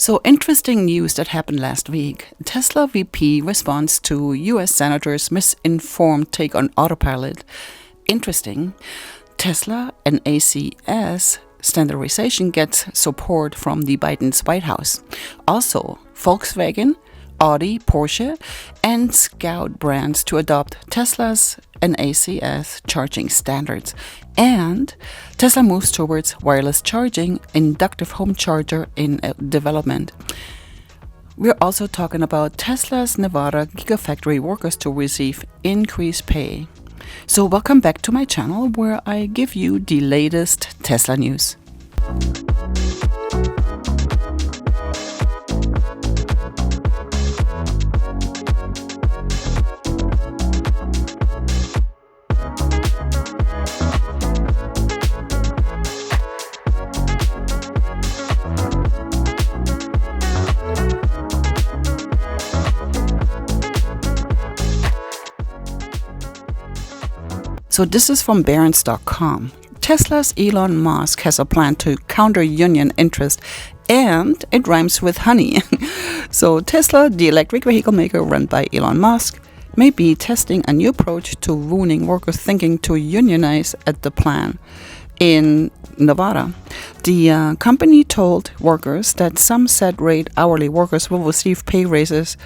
So, interesting news that happened last week. Tesla VP responds to US Senator's misinformed take on Autopilot. Interesting. Tesla and NACS Standardization gets support from the Biden's White House. Also, Volkswagen, Audi, Porsche, and Scout brands to adopt Tesla's NACS charging standards. And Tesla moves towards wireless charging, inductive home charger in development. We're also talking about Tesla's Nevada Gigafactory workers to receive increased pay. So welcome back to my channel where I give you the latest Tesla news. So this is from Barron's.com. Tesla's Elon Musk has a plan to counter union interest, and it rhymes with honey. So Tesla, the electric vehicle maker run by Elon Musk, may be testing a new approach to ruining workers thinking to unionize at the plant in Nevada. The company told workers that some set-rate hourly workers will receive pay raises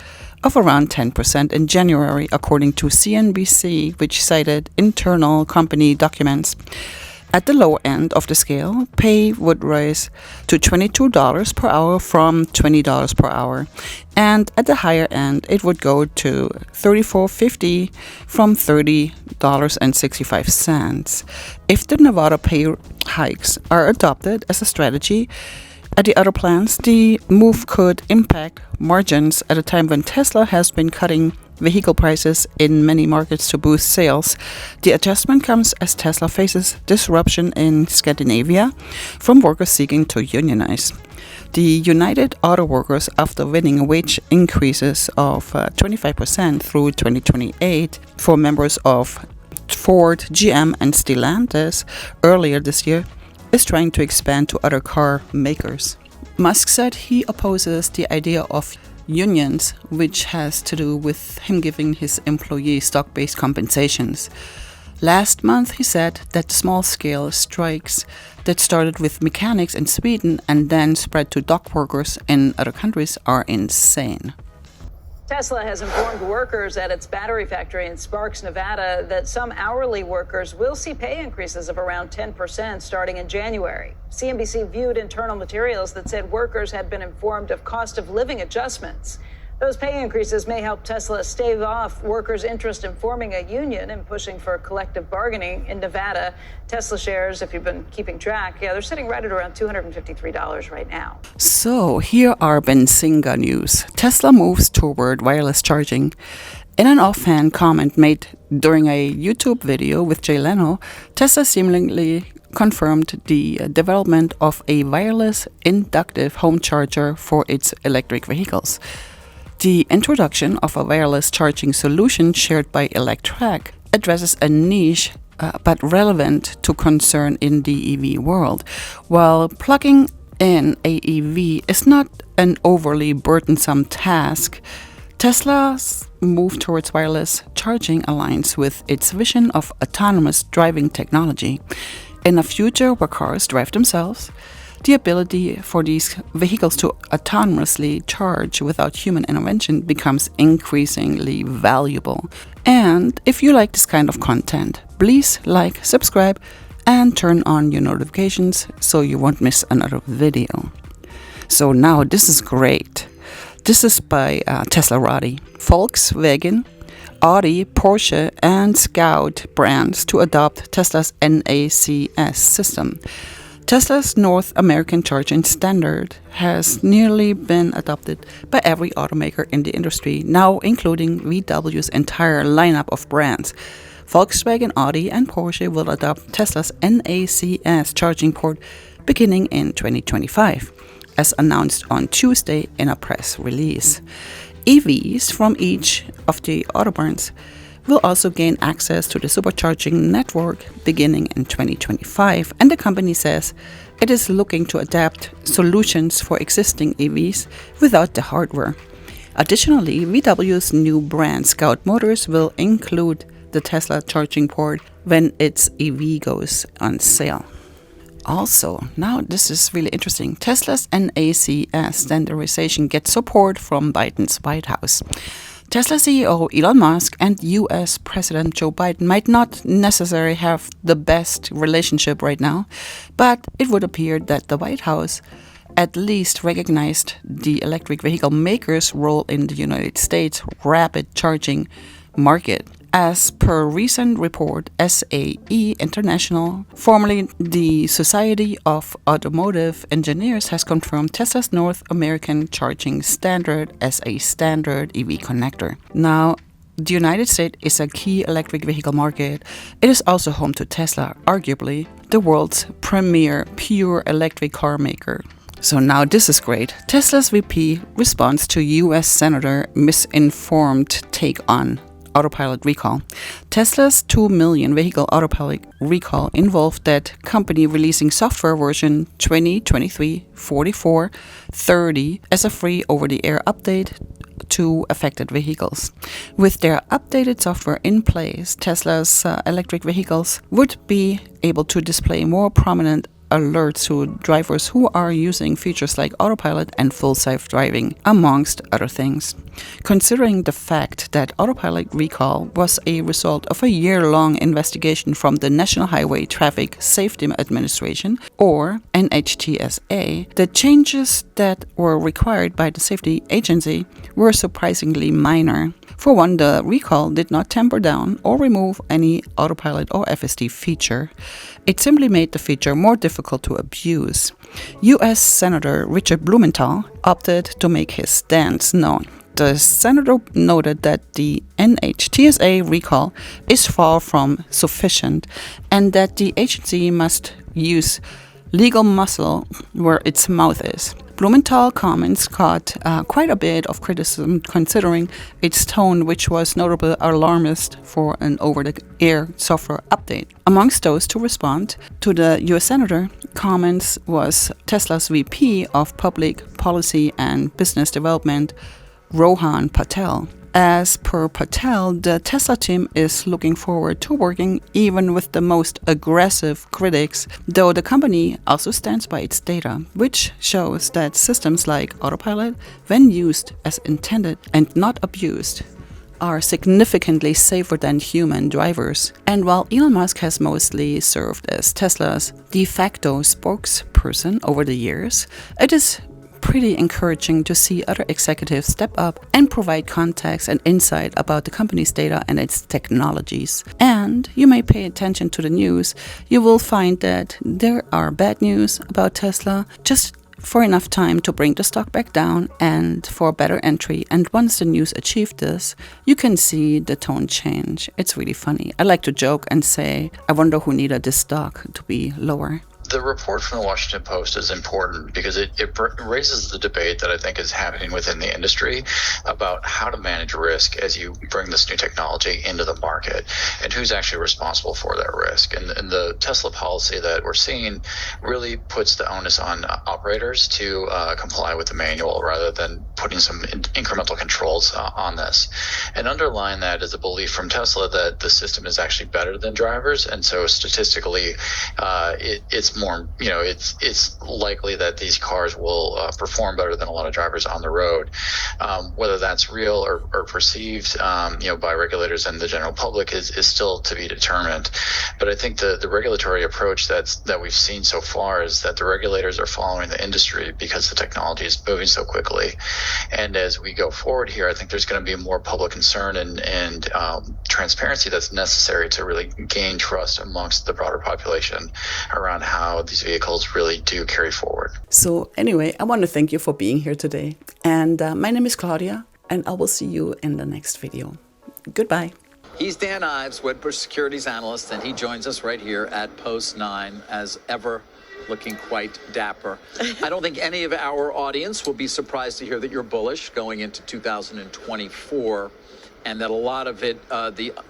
of around 10% in January, according to CNBC, which cited internal company documents. At the low end of the scale, pay would rise to $22 per hour from $20 per hour, and at the higher end, it would go to $34.50 from $30.65. If the Nevada pay hikes are adopted as a strategy at the other plants, the move could impact margins at a time when Tesla has been cutting vehicle prices in many markets to boost sales. The adjustment comes as Tesla faces disruption in Scandinavia from workers seeking to unionize. The United Auto Workers, after winning wage increases of 25% through 2028 for members of Ford, GM, and Stellantis earlier this year, is trying to expand to other car makers. Musk said he opposes the idea of unions, which has to do with him giving his employees stock-based compensations. Last month, he said that small-scale strikes that started with mechanics in Sweden and then spread to dock workers in other countries are insane. Tesla has informed workers at its battery factory in Sparks, Nevada, that some hourly workers will see pay increases of around 10% starting in January. CNBC viewed internal materials that said workers had been informed of cost of living adjustments. Those pay increases may help Tesla stave off workers' interest in forming a union and pushing for collective bargaining in Nevada. Tesla shares, if you've been keeping track, they're sitting right at around $253 right now. So here are Benzinga news. Tesla moves toward wireless charging. In an offhand comment made during a YouTube video with Jay Leno, Tesla seemingly confirmed the development of a wireless inductive home charger for its electric vehicles. The introduction of a wireless charging solution shared by Electrac addresses a niche but relevant to concern in the EV world. While plugging in a EV is not an overly burdensome task, Tesla's move towards wireless charging aligns with its vision of autonomous driving technology. In a future where cars drive themselves, the ability for these vehicles to autonomously charge without human intervention becomes increasingly valuable. And if you like this kind of content, please like, subscribe, and turn on your notifications so you won't miss another video. So now this is great. This is by Teslarati. Volkswagen, Audi, Porsche, and Scout brands to adopt Tesla's NACS system. Tesla's North American charging standard has nearly been adopted by every automaker in the industry, now including VW's entire lineup of brands. Volkswagen, Audi, and Porsche will adopt Tesla's NACS charging port beginning in 2025, as announced on Tuesday in a press release. EVs from each of the autobrands will also gain access to the supercharging network beginning in 2025, and the company says it is looking to adapt solutions for existing EVs without the hardware. Additionally, VW's new brand Scout Motors will include the Tesla charging port when its EV goes on sale. Also, now this is really interesting, Tesla's NACS Standardization gets support from Biden's White House. Tesla CEO Elon Musk and US President Joe Biden might not necessarily have the best relationship right now, but it would appear that the White House at least recognized the electric vehicle makers' role in the United States rapid charging market. As per recent report, SAE International, formerly the Society of Automotive Engineers, has confirmed Tesla's North American charging standard as a standard EV connector. Now, the United States is a key electric vehicle market. It is also home to Tesla, arguably the world's premier pure electric car maker. So now this is great. Tesla's VP responds to US Senator misinformed take on Autopilot Recall. Tesla's 2 million vehicle Autopilot Recall involved that company releasing software version 2023-4430 as a free over-the-air update to affected vehicles. With their updated software in place, Tesla's electric vehicles would be able to display more prominent alerts to drivers who are using features like autopilot and full self-driving, amongst other things. Considering the fact that Autopilot Recall was a result of a year-long investigation from the National Highway Traffic Safety Administration, or NHTSA, the changes that were required by the safety agency were surprisingly minor. For one, the recall did not tamper down or remove any autopilot or FSD feature. It simply made the feature more difficult to abuse. US Senator Richard Blumental opted to make his stance known. The senator noted that the NHTSA recall is far from sufficient and that the agency must use legal muscle where its mouth is. Blumenthal comments caught quite a bit of criticism considering its tone, which was notably alarmist for an over-the-air software update. Amongst those to respond to the US Senator comments was Tesla's VP of Public Policy and Business Development, Rohan Patel. As per Patel, the Tesla team is looking forward to working even with the most aggressive critics, though the company also stands by its data, which shows that systems like Autopilot, when used as intended and not abused, are significantly safer than human drivers. And while Elon Musk has mostly served as Tesla's de facto spokesperson over the years, it is pretty encouraging to see other executives step up and provide context and insight about the company's data and its technologies. And you may pay attention to the news. You will find that there are bad news about Tesla, just for enough time to bring the stock back down and for better entry. And once the news achieved this, you can see the tone change. It's really funny. I like to joke and say, I wonder who needed this stock to be lower. The report from the Washington Post is important because it raises the debate that I think is happening within the industry about how to manage risk as you bring this new technology into the market and who's actually responsible for that risk. And the Tesla policy that we're seeing really puts the onus on operators to comply with the manual rather than putting some incremental controls on this. And underlying that is a belief from Tesla that the system is actually better than drivers. And so statistically, it's more, it's likely that these cars will perform better than a lot of drivers on the road. Whether that's real or perceived, by regulators and the general public is still to be determined. But I think the regulatory approach that we've seen so far is that the regulators are following the industry because the technology is moving so quickly. And as we go forward here, I think there's going to be more public concern and transparency that's necessary to really gain trust amongst the broader population around how these vehicles really do carry forward. So anyway, I want to thank you for being here today. And my name is Claudia, and I will see you in the next video. Goodbye. He's Dan Ives, Wedbush Securities Analyst, and he joins us right here at Post 9 as ever, looking quite dapper. I don't think any of our audience will be surprised to hear that you're bullish going into 2024. and that a lot of it,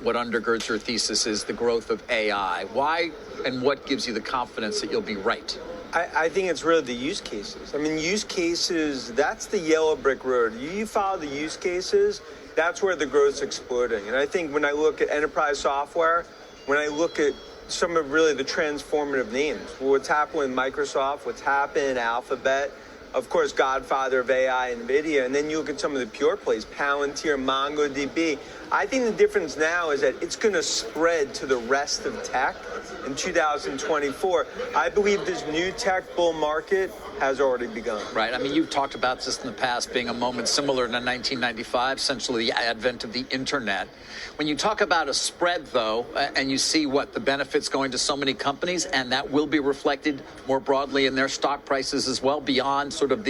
what undergirds your thesis is the growth of AI. Why and what gives you the confidence that you'll be right? I think it's really the use cases. I mean, use cases, that's the yellow brick road. You follow the use cases, that's where the growth's exploding. And I think when I look at enterprise software, when I look at some of really the transformative names, what's happened with Microsoft, what's happened in Alphabet, of course, godfather of AI, NVIDIA, and then you look at some of the pure plays, Palantir, MongoDB. I think the difference now is that it's going to spread to the rest of tech in 2024. I believe this new tech bull market has already begun. Right. I mean, you've talked about this in the past being a moment similar to 1995, essentially the advent of the internet. When you talk about a spread, though, and you see what the benefits going to so many companies, and that will be reflected more broadly in their stock prices as well, beyond sort of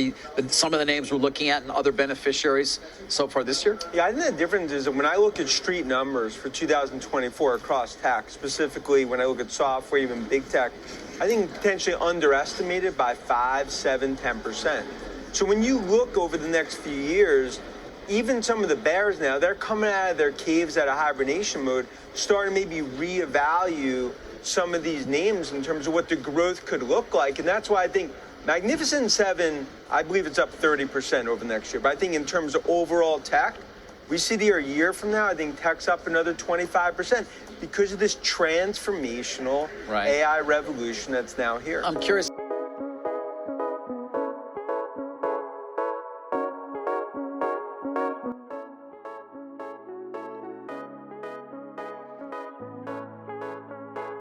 some of the names we're looking at and other beneficiaries so far this year? Yeah, I think the difference is that when I look at street numbers for 2024 across tech, specifically when I look at software, even big tech, I think potentially underestimated by 5, 7, 10%. So when you look over the next few years, even some of the bears now, they're coming out of their caves out of hibernation mode, starting to maybe reevaluate some of these names in terms of what the growth could look like. And that's why I think Magnificent Seven, I believe it's up 30% over the next year. But I think in terms of overall tech, we sit here a year from now, I think tech's up another 25% because of this transformational AI revolution that's now here. I'm curious.